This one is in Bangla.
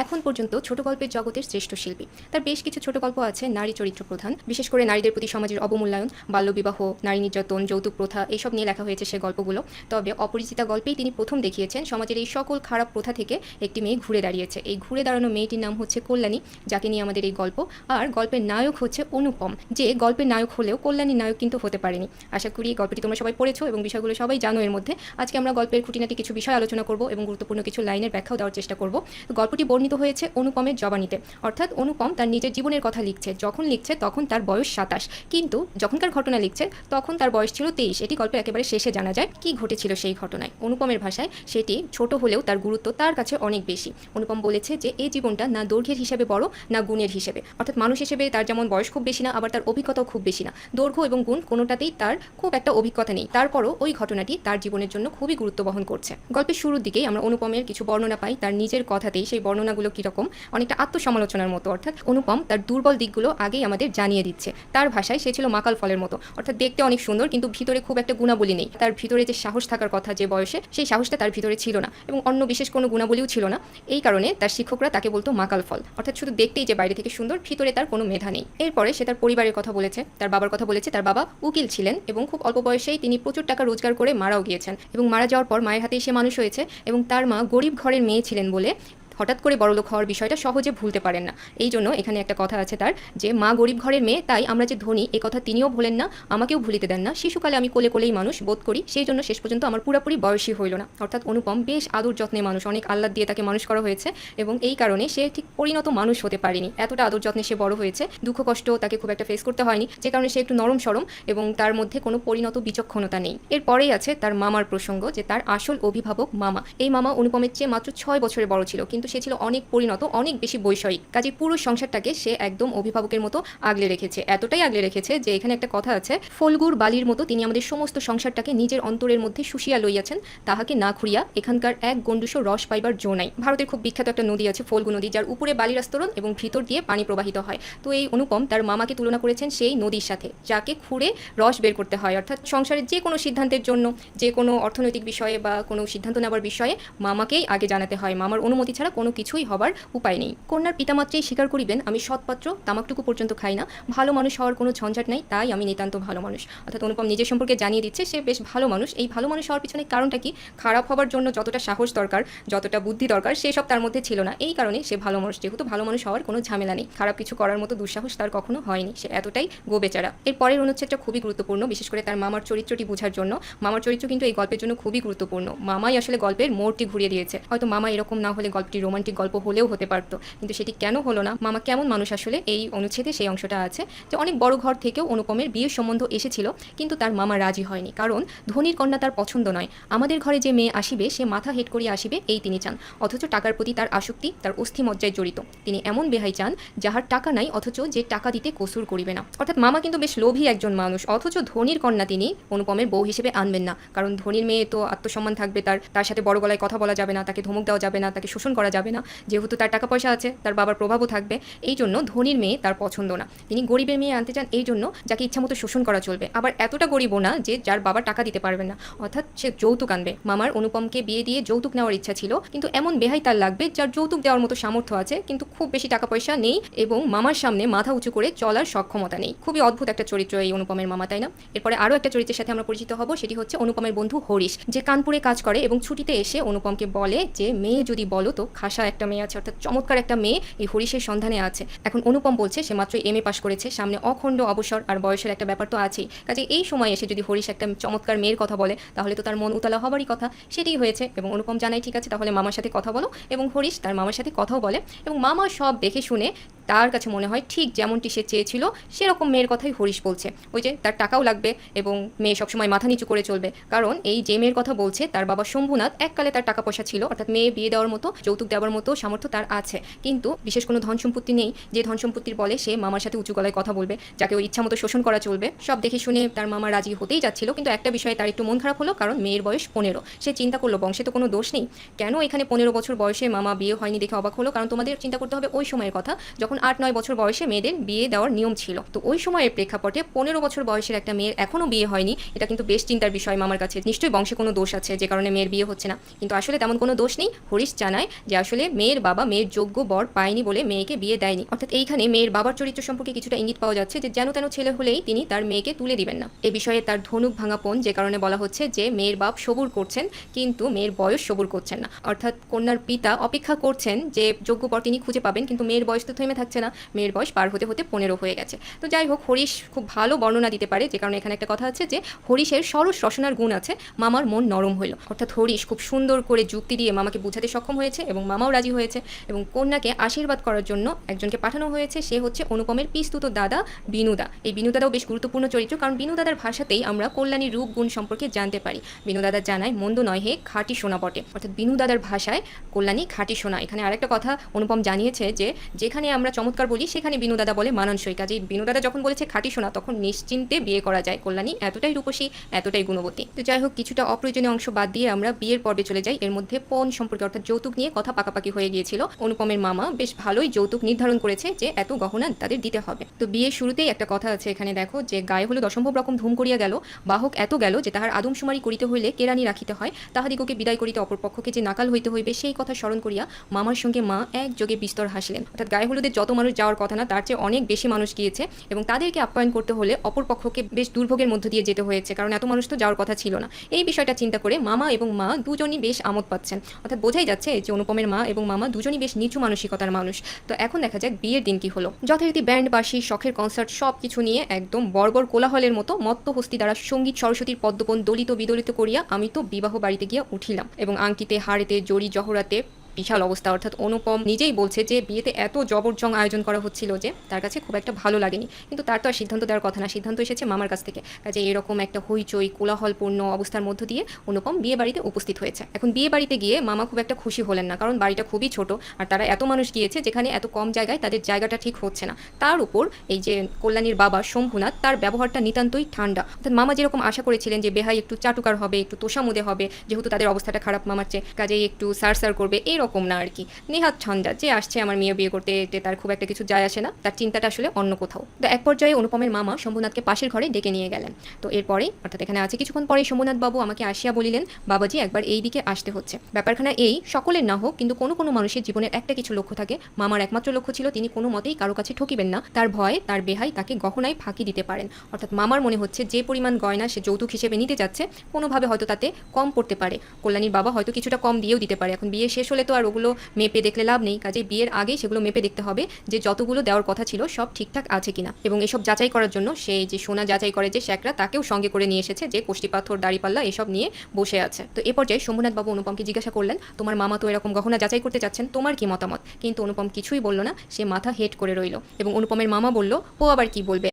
এখন পর্যন্ত ছোট গল্পের জগতের শ্রেষ্ঠ শিল্পী। তার বেশ কিছু ছোট গল্প আছে নারী চরিত্র প্রধান, বিশেষ করে নারীদের প্রতি সমাজের অবমূল্যায়ন, বাল্যবিবাহ, নারী নির্যাতন, যৌতুক প্রথা এইসব নিয়ে লেখা হয়েছে সে গল্পগুলো। তবে অপরিচিতা গল্পেই তিনি প্রথম দেখিয়েছেন সমাজের এই সকল খারাপ প্রথা থেকে একটি মেয়ে ঘুরে দাঁড়িয়েছে। এই ঘুরে দাঁড়ানো মেয়েটির নাম হচ্ছে কল্যাণী, যাকে নিয়ে আমাদের এই গল্প। আর গল্পের নায়ক হচ্ছে অনুপম, যে গল্পের নায়ক হলেও কল্যাণীর নায়ক কিন্তু হতে পারেনি। আশা করি এই গল্পটি তোমরা সবাই পড়েছো এবং বিষয়গুলো সবাই জানো। এর মধ্যে আজকে আমরা গল্পের খুঁটিনাটি কিছু বিষয় আলোচনা করব এবং গুরুত্বপূর্ণ কিছু লাইনের ব্যাখ্যাও দেওয়ার চেষ্টা করব। গল্পটি বর্ণিত হয়েছে অনুপমের জবানিতে, অর্থাৎ অনুপম তার নিজের জীবনের কথা লিখছে। যখন লিখছে তখন তার বয়স 27, কিন্তু যখনকার ঘটনা লিখছে তখন তার বয়স ছিল 23। এটি গল্পের একেবারে শেষে জানা যায় কি ঘটেছিল সেই ঘটনায়। অনুপমের ভাষায় সেটি ছোট হলেও তার গুরুত্ব তার কাছে অনেক বেশি। অনুপম বলেছে যে এই জীবনটা না দৈর্ঘ্যের হিসেবে বড় না গুণের হিসেবে, অর্থাৎ মানুষ হিসেবে তার যেমন বয়স খুব বেশি না, আবার তার অভিজ্ঞতাও খুব বেশি না। দৈর্ঘ্য এবং গুণ কোনোটাতেই তার খুব একটা অভিজ্ঞতা নেই, তারপরও ওই ঘটনাটি তার জীবনের জন্য খুবই গুরুত্ব বহন করছে। গল্পের শুরুর দিকেই আমরা অনুপমের কিছু বর্ণনা পাই, তার নিজের কথাতেই। সেই বর্ণনাগুলো কীরকম, অনেকটা আত্মসমালোচনার মতো, অর্থাৎ অনুপম তার দুর্বল দিকগুলো আগেই আমাদের জানিয়ে দিচ্ছে। তার ভাষায় সে ছিল মাকাল ফলের মতো, অর্থাৎ দেখতে অনেক সুন্দর কিন্তু ভিতরে খুব একটা গুণাবলী নেই। তার ভিতরে যে সাহস থাকার কথা যে বয়সে, সেই সাহসটা তার ভিতরে ছিল না এবং অন্য বিশেষ কোনো গুণাবলীও ছিল না। এই কারণে তার শিক্ষকরা তাকে বলতো মাকাল ফল, অর্থাৎ শুধু দেখতেই যে বাইরে থেকে সুন্দর, ভিতরে তার কোনো মেধা নেই। এরপরে সে তার পরিবারের কথা বলেছে, তার বাবার কথা বলেছে। তার বাবা উকিল ছিলেন এবং খুব অল্প বয়সেই তিনি প্রচুর টাকা রোজগার করে মারাও গিয়েছেন এবং মারা যাওয়ার পর মায়ের হাতেই সে মানুষ হয়েছে। এবং তার মা গরিব ঘরের মেয়ে ছিলেন বলে হঠাৎ করে বড়লোক হওয়ার বিষয়টা সহজে ভুলতে পারেন না। এই জন্য এখানে একটা কথা আছে তার, যে মা গরিব ঘরের মেয়ে, তাই আমরা যে ধনী এ কথা তিনিও ভুলেন না, আমাকেও ভুলিতে দেন না। শিশুকালে আমি কোলে কোলেই মানুষ বোধ করি, সেই জন্য শেষ পর্যন্ত আমার পুরোপুরি বয়সী হইল না। অর্থাৎ অনুপম বেশ আদর যত্নে মানুষ, অনেক আহ্লাদ দিয়ে তাকে মানুষ করা হয়েছে এবং এই কারণে সে ঠিক পরিণত মানুষ হতে পারেনি। এতটা আদর যত্নে সে বড় হয়েছে, দুঃখ কষ্ট তাকে খুব একটা ফেস করতে হয়নি, যে কারণে সে একটু নরম সরম এবং তার মধ্যে কোনো পরিণত বিচক্ষণতা নেই। এরপরেই আছে তার মামার প্রসঙ্গ, যে তার আসল অভিভাবক মামা। এই মামা অনুপমের চেয়ে মাত্র 6 বছরের বড় ছিল, কিন্তু সে ছিল অনেক পরিণত, অনেক বেশি বৈষয়িক। কাজে পুরো সংসারটাকে সে একদম অভিভাবকের মতো আগলে রেখেছে। এতটাই আগলে রেখেছে যে এখানে একটা কথা আছে, ফলগুর বালির মতো তিনি আমাদের সমস্ত সংসারটাকে নিজের অন্তরের মধ্যে শুষিয়া লইয়াছেন, তাহাকে না খুঁড়িয়া এখানকার এক গণ্ডুষো রস পাইবার জো নাই। ভারতের খুব বিখ্যাত একটা নদী আছে ফলগু নদী, যার উপরে বালির আস্তরণ এবং ভিতর দিয়ে পানি প্রবাহিত হয়। তো এই অনুপম তার মামাকে তুলনা করেছেন সেই নদীর সাথে, যাকে খুঁড়ে রস বের করতে হয়। অর্থাৎ সংসারের যে কোনো সিদ্ধান্তের জন্য, যে কোনো অর্থনৈতিক বিষয়ে বা কোনো সিদ্ধান্ত নেওয়ার বিষয়ে মামাকেই আগে জানাতে হয়। মামার অনুমতি ছাড়া কোনো কিছুই হবার উপায় নেই। কন্যার পিতামাত্রেই স্বীকার করিবেন, আমি সৎপাত্র, তামাকটুকু পর্যন্ত খাই না, ভালো মানুষ হওয়ার কোনো ঝঞ্ঝাট নাই, তাই আমি নিতান্ত ভালো মানুষ। অর্থাৎ অনুপম নিজের সম্পর্কে জানিয়ে দিচ্ছে সে বেশ ভালো মানুষ। এই ভালো মানুষ হওয়ার পিছনে কারণটা কি, খারাপ হওয়ার জন্য যতটা সাহস দরকার, যতটা বুদ্ধি দরকার, সেসব তার মধ্যে ছিল না। এই কারণে সে ভালো মানুষ, যেহেতু ভালো মানুষ হওয়ার কোনো ঝামেলা নেই, খারাপ কিছু করার মতো দুঃসাহস তার কখনো হয়নি, সে এতটাই গোবেচারা। এর পরের অনুচ্ছেদটা খুবই গুরুত্বপূর্ণ, বিশেষ করে তার মামার চরিত্রটি বোঝার জন্য। মামার চরিত্র কিন্তু এই গল্পের জন্য খুবই গুরুত্বপূর্ণ। মামাই আসলে গল্পের মোড়টি ঘুরিয়ে দিয়েছে। হয়তো মামা এরকম না হলে গল্পটি রোমান্টিক গল্প হলেও হতে পারতো, কিন্তু সেটি কেন হলো না, মামা কেমন মানুষ আসলে, এই অনুচ্ছেদে সেই অংশটা আছে। যে অনেক বড় ঘর থেকেও অনুপমের বিয়ের সম্বন্ধ এসেছিল, কিন্তু তার মামা রাজি হয়নি, কারণ ধনীর কন্যা তার পছন্দ নয়। আমাদের ঘরে যে মেয়ে আসিবে সে মাথা হেট করিয়া আসিবে, এই তিনি চান। অথচ টাকার প্রতি তার আসক্তি তার অস্থিমজ্জায় জড়িত। তিনি এমন বেহাই চান যাহার টাকা নাই, অথচ যে টাকা দিতে কসুর করিবে না। অর্থাৎ মামা কিন্তু বেশ লোভী একজন মানুষ, অথচ ধনীর কন্যা তিনি অনুপমের বউ হিসেবে আনবেন না। কারণ ধনীর মেয়ে তো আত্মসম্মান থাকবে, তার সাথে বড় গলায় কথা বলা যাবে না, তাকে ধমক দেওয়া যাবে না, তাকে শোষণ করা যাবে না। যেহেতু তার টাকা পয়সা আছে, তার বাবার প্রভাবও থাকবে, এই জন্য ধনীর মেয়ে তার পছন্দ না। তিনি গরিবের মেয়ে আনতে চান, এই জন্য যাকে ইচ্ছামতো শোষণ করা চলবে, আবার এতটা গরিবও না যে যার বাবা টাকা দিতে পারবেন না, অর্থাৎ সে যৌতুক আনবে। মামার অনুপমকে বিয়ে দিয়ে যৌতুক নেওয়ার ইচ্ছা ছিল, কিন্তু এমন বেহাই তার লাগবে যার যৌতুক দেওয়ার মতো সামর্থ্য আছে কিন্তু খুব বেশি টাকা পয়সা নেই এবং মামার সামনে মাথা উঁচু করে চলার সক্ষমতা নেই। খুবই অদ্ভুত একটা চরিত্র এই অনুপমের মামা, তাই না? এরপরে আরও একটা চরিত্রের সাথে আমরা পরিচিত হব, সেটি হচ্ছে অনুপমের বন্ধু হরিশ, যে কানপুরে কাজ করে এবং ছুটিতে এসে অনুপমকে বলে যে মেয়ে যদি বলো তো খাসা একটা মেয়ে আছে, অর্থাৎ চমৎকার একটা মেয়ে এই হরিশের সন্ধানে আছে। এখন অনুপম বলছে সে মাত্র MA পাশ করেছে, সামনে অখণ্ড অবসর আর বয়সের একটা ব্যাপার তো আছেই। কাজে এই সময় এসে যদি হরিশ একটা চমৎকার মেয়ের কথা বলে, তাহলে তো তার মন উতলা হবারই কথা। সেটাই হয়েছে এবং অনুপম জানাই ঠিক আছে, তাহলে মামার সাথে কথা বলো। এবং হরিশ তার মামার সাথে কথাও বলে এবং মামা সব দেখে শুনে তার কাছে মনে হয় ঠিক যেমনটি সে চেয়েছিল সেরকম মেয়ের কথাই হরিশ বলছে। ওই যে তার টাকাও লাগবে এবং মেয়ে সবসময় মাথা নিচু করে চলবে, কারণ এই যে মেয়ের কথা বলছে তার বাবা শম্ভুনাথ, এককালে তার টাকা পয়সা ছিল, অর্থাৎ মেয়ে বিয়ে দেওয়ার মতো, যৌতুক দেওয়ার মতো সামর্থ্য তার আছে, কিন্তু বিশেষ কোনো ধন সম্পত্তি নেই যে ধন সম্পত্তির বলে সে মামার সাথে উঁচু গলায় কথা বলবে, যাকে ওই ইচ্ছা মতো শোষণ করা চলবে। সব দেখে শুনে তার মামা রাজি হতেই যাচ্ছিল, কিন্তু একটা বিষয়ে তার একটু মন খারাপ হলো, কারণ মেয়ের বয়স 15। সে চিন্তা করলো বংশে তো কোনো দোষ নেই, কেন এখানে 15 বছর বয়সে মামা বিয়ে হয়নি দেখে অবাক হলো। কারণ তোমাদের চিন্তা করতে হবে ওই সময়ের কথা, যখন 8-9 বছর বয়সে মেয়েদের বিয়ে দেওয়ার নিয়ম ছিল। তো ওই সময়ের প্রেক্ষাপটে 15 বছর বয়সের একটা মেয়ের এখনও বিয়ে হয়নি, এটা কিন্তু বেশ চিন্তার বিষয় মামার কাছে। নিশ্চয়ই বংশে কোনো দোষ আছে যে কারণে মেয়ের বিয়ে হচ্ছে না, কিন্তু আসলে তেমন কোনো দোষ নেই। হরিশ জানায় যে আসলে মেয়ের বাবা মেয়ের যোগ্য বর পায়নি বলে মেয়েকে বিয়ে দেয়নি। অর্থাৎ এইখানে মেয়ের বাবার চরিত্র সম্পর্কে কিছুটা ইঙ্গিত পাওয়া যাচ্ছে যে যেন তেন ছেলে হলেই তিনি তার মেয়েকে তুলে দিবেন না। এ বিষয়ে তার ধনুক ভাঙাপন, যে কারণে বলা হচ্ছে যে মেয়ের বাপ সবুর করছেন কিন্তু মেয়ের বয়স সবুর করছেন না। অর্থাৎ কন্যার পিতা অপেক্ষা করছেন যে যোগ্য বর তিনি খুঁজে পাবেন, কিন্তু মেয়ের বয়স তো থেমে থাকছে না, মেয়ের বয়স পার হতে হতে 15 হয়ে গেছে। তো যাই হোক, হরিশ খুব ভালো বর্ণনা দিতে পারে, যে কারণে এখানে একটা কথা আছে যে হরিশের সরস রসনার গুণ আছে, মামার মন নরম হইল। অর্থাৎ হরিশ খুব সুন্দর করে যুক্তি দিয়ে মামাকে বোঝাতে সক্ষম হয়েছে এবং মামাও রাজি হয়েছে, এবং কন্যাকে আশীর্বাদ করার জন্য একজনকে পাঠানো হয়েছে, সে হচ্ছে অনুপমের পিস্তুত দাদা বিনুদা। এই বিনুদাদাও বেশ গুরুত্বপূর্ণ চরিত্র, কারণ বিনুদাদার ভাষাতেই আমরা কল্যাণীর রূপ গুণ সম্পর্কে জানতে পারি। বিনুদাদা জানায় মন্দ নয় হে, খাঁটি সোনা বটে। অর্থাৎ বিনুদাদার ভাষায় কল্যাণী খাঁটি সোনা। এখানে আরেকটা কথা অনুপম জানিয়েছে যে যেখানে আমরা চমৎকার বলি সেখানে বিনুদাদা বলে মানানসই। কাজেই বিনুদাদা যখন বলেছে খাঁটি সোনা, তখন নিশ্চিন্তে বিয়ে করা যায়। কল্যাণী এতটাই রূপসী, এতটাই গুণবতী। তো যাই হোক, কিছুটা অপ্রয়োজনীয় অংশ বাদ দিয়ে আমরা বিয়ের পর্বে চলে যাই। এর মধ্যে পণ সম্পর্কে অর্থাৎ যৌতুক নিয়ে কথা পাকাপাকি হয়ে গিয়েছিল। অনুপমের মামা বেশ ভালোই যৌতুক নির্ধারণ করেছে যে এত গহনা তাদের দিতে হবে। তো বিয়ের শুরুতেই একটা কথা আছে এখানে, দেখো যে গায়ে হলুদ অসম্ভব রকম ধুম করিয়া গেল, বাহক এত গেল যে তাহার আদমশুমারি করিতে হইলে কেরানি রাখিতে হয়, তাহাদিগকে বিদায় করিতে অপরপক্ষকে যে নাকাল হইতে হইবে সেই কথা স্মরণ করিয়া মামার সঙ্গে মা একযোগে বিস্তর হাসলেন। অর্থাৎ গায়ে হলুদের যত মানুষ যাওয়ার কথা না তার চেয়ে অনেক বেশি মানুষ গিয়েছে, এবং তাদেরকে আপ্যায়ন করতে হলে অপরপক্ষকে বেশ দুর্ভোগের মধ্য দিয়ে যেতে হয়েছে, কারণ এত মানুষ তো যাওয়ার কথা ছিল না। এই বিষয়টা চিন্তা করে মামা এবং মা দুজনই বেশ আমোদ পাচ্ছেন। অর্থাৎ বোঝাই যাচ্ছে যে অনুপমের মা এবং মামা দুজনই বেশ নিচু মানসিকতার মানুষ। তো এখন দেখা যাক বিয়ের দিন কি হলো। যথারীতি ব্যান্ড বাঁশি শখের কনসার্ট সব কিছু নিয়ে একদম বর্বর কোলাহলের মতো মত্ত হস্তি দ্বারা সঙ্গীত সরস্বতীর পদ্মপন দলিত বিদলিত করিয়া আমি তো বিবাহ বাড়িতে গিয়া উঠিলাম, এবং আংটিতে হাড়েতে জড়ি জহরাতে বিশাল অবস্থা। অর্থাৎ অনুপম নিজেই বলছে যে বিয়েতে এত জবরজং আয়োজন করা হচ্ছিল যে তার কাছে খুব একটা ভালো লাগেনি, কিন্তু তার তো আর সিদ্ধান্ত দেওয়ার কথা না, সিদ্ধান্ত এসেছে মামার কাছ থেকে। কাজে এরকম একটা হইচই কোলাহলপূর্ণ অবস্থার মধ্য দিয়ে অনুপম বিয়ে বাড়িতে উপস্থিত হয়েছে। এখন বিয়ে বাড়িতে গিয়ে মামা খুব একটা খুশি হলেন না, কারণ বাড়িটা খুবই ছোট আর তারা এত মানুষ গিয়েছে যেখানে এত কম জায়গায় তাদের জায়গাটা ঠিক হচ্ছে না। তার উপর এই যে কল্যাণীর বাবা শম্ভুনাথ, তার ব্যবহারটা নিতান্তই ঠান্ডা। অর্থাৎ মামা যেরকম আশা করেছিলেন যে বেহাই একটু চাটুকার হবে, একটু তোষামুদে হবে, যেহেতু তাদের অবস্থাটা খারাপ মামার চেয়ে, কাজেই একটু সার করবে, এইরকম না আর কি। নেহাত ঠান্ডা, যে আসছে আমার মেয়ে বিয়ে করতে, এতে তার খুব একটা কিছু যায় আসে না, তার চিন্তাটা আসলে অন্য কোথাও। তো এক পর্যায়ে অনুপমের মামা শম্ভুনাথকে পাশের ঘরে ডেকে নিয়ে গেলেন। তো এরপরে অর্থাৎ এখানে আছে কিছুক্ষণ পরে শম্ভুনাথ বাবু আমাকে আসিয়া বলিলেন, বাবাজি একবার এই দিকে আসতে হচ্ছে। ব্যাপারখানা এই, সকলের না হোক কিন্তু কোনো কোনো মানুষের জীবনের একটা কিছু লক্ষ্য থাকে। মামার একমাত্র লক্ষ্য ছিল তিনি কোনো মতেই কারো কাছে ঠকিবেন না, তার ভয়ে তার বেহাই তাকে গহনায় ফাঁকি দিতে পারেন। অর্থাৎ মামার মনে হচ্ছে যে পরিমাণ গয়না সে যৌতুক হিসেবে নিতে যাচ্ছে, কোনোভাবে হয়তো তাতে কম পড়তে পারে, কল্যাণীর বাবা হয়তো কিছুটা কম দিয়েও দিতে পারে। এখন বিয়ে শেষ হলে তো আর ওগুলো মেপে দেখলে লাভ নেই, কাজে বিয়ের আগে সেগুলো মেপে দেখতে হবে যে যতগুলো দেওয়ার কথা ছিল সব ঠিকঠাক আছে কিনা। এবং এসব যাচাই করার জন্য সেই যে সোনা যাচাই করে যে শ্যাকরা, তাকেও সঙ্গে করে নিয়ে এসেছে, যে কোষ্টি পাথর দাড়িপাল্লা এসব নিয়ে বসে আছে। তো এ পর্যায়ে শম্ভুনাথ বাবু অনুপমকে জিজ্ঞাসা করলেন, তোমার মামা তো এরকম গহনা যাচাই করতে চাচ্ছেন, তোমার কি মতামত? কিন্তু অনুপম কিছুই বলল না, সে মাথা হেট করে রইল। এবং অনুপমের মামা বলল, ও আবার কি বলবে,